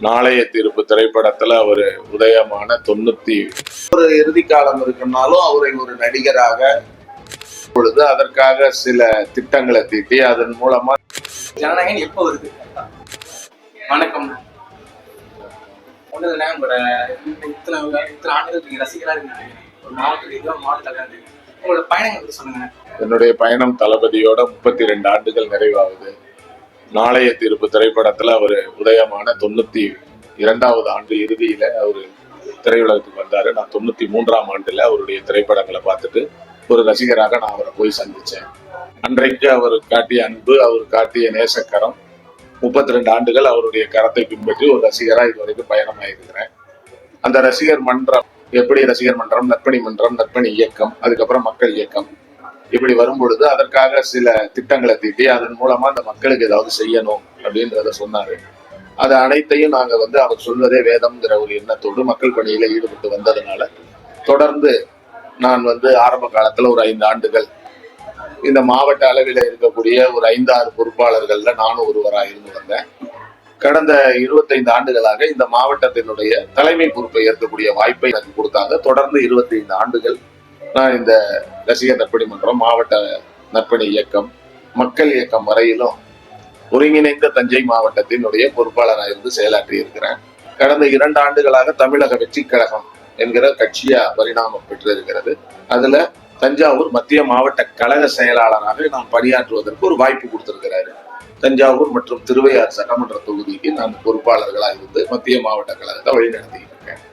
நாளைய தீர்ப்பு திரைப்படத்துல ஒரு உதயமான 90 ஒரு இறுதி காலம் இருக்குன்னாலும் அவரை ஒரு நடிகராக பொழுது அதற்காக சில திட்டங்களை தீட்டி அதன் மூலமா ஜனநாயகம் எப்போ வருது? வணக்கம். ஒண்ணு இல்லைன்னா உங்களோட இத்தனை ஆண்டுகள் ரசிகரா இருக்கீங்க, ஒரு மாவட்ட ரீதியாக மாவட்ட தலைவர், உங்களோட பயணங்களை பற்றி சொல்லுங்க. என்னுடைய பயணம் தளபதியோட 32 ஆண்டுகள் நிறைவாகுது. நாளைய தீர்ப்பு திரைப்படத்துல அவரு உதயமான 92வது ஆண்டு இறுதியில அவரு திரையுலகத்துக்கு வந்தாரு. நான் 93ஆம் ஆண்டுல அவருடைய திரைப்படங்களை பார்த்துட்டு ஒரு ரசிகராக நான் அவரை போய் சந்திச்சேன். அன்றைக்கு அவர் காட்டிய அன்பு, அவர் காட்டிய நேசக்கரம், 32 ஆண்டுகள் அவருடைய கரத்தை பின்பற்றி ஒரு ரசிகரா இதுவரைக்கும் பயணமாயிருக்கிறேன். அந்த ரசிகர் மன்றம் எப்படி ரசிகர் மன்றம், நற்பணி மன்றம், நற்பணி இயக்கம், அதுக்கப்புறம் மக்கள் இயக்கம் இப்படி வரும் பொழுது அதற்காக சில திட்டங்களை தீட்டி அதன் மூலமா அந்த மக்களுக்கு ஏதாவது செய்யணும் அப்படின்றத சொன்னாரு. அது அனைத்தையும் நாங்க அவர் சொல்வதே வேதம்ங்கிற ஒரு எண்ணத்தோடு மக்கள் பணியில ஈடுபட்டு வந்ததுனால தொடர்ந்து நான் ஆரம்ப காலத்துல ஒரு 5 ஆண்டுகள் இந்த மாவட்ட அளவில் இருக்கக்கூடிய ஒரு 5-6 பொறுப்பாளர்கள்ல நானும் ஒருவராக இருந்து வந்தேன். கடந்த 25 ஆண்டுகளாக இந்த மாவட்டத்தினுடைய தலைமை பொறுப்பை ஏற்கக்கூடிய வாய்ப்பை எனக்கு கொடுத்தாங்க. தொடர்ந்து 25 ஆண்டுகள் நான் இந்த ரசிகர் நற்பணி மன்றம், மாவட்ட நற்பணி இயக்கம், மக்கள் இயக்கம் வரையிலும் ஒருங்கிணைந்த தஞ்சை மாவட்டத்தினுடைய பொறுப்பாளராக இருந்து செயலாற்றி இருக்கிறேன். கடந்த 2 ஆண்டுகளாக தமிழக வெற்றி கழகம் என்கிற கட்சியா பரிணாமம் பெற்று இருக்கிறது. அதுல தஞ்சாவூர் மத்திய மாவட்ட கழக செயலாளராக நான் பணியாற்றுவதற்கு ஒரு வாய்ப்பு கொடுத்திருக்கிறாரு. தஞ்சாவூர் மற்றும் திருவையாறு சட்டமன்ற தொகுதிக்கு நான் பொறுப்பாளர்களாக இருந்து மத்திய மாவட்ட கழகத்தை வழிநடத்திட்டு இருக்கேன்.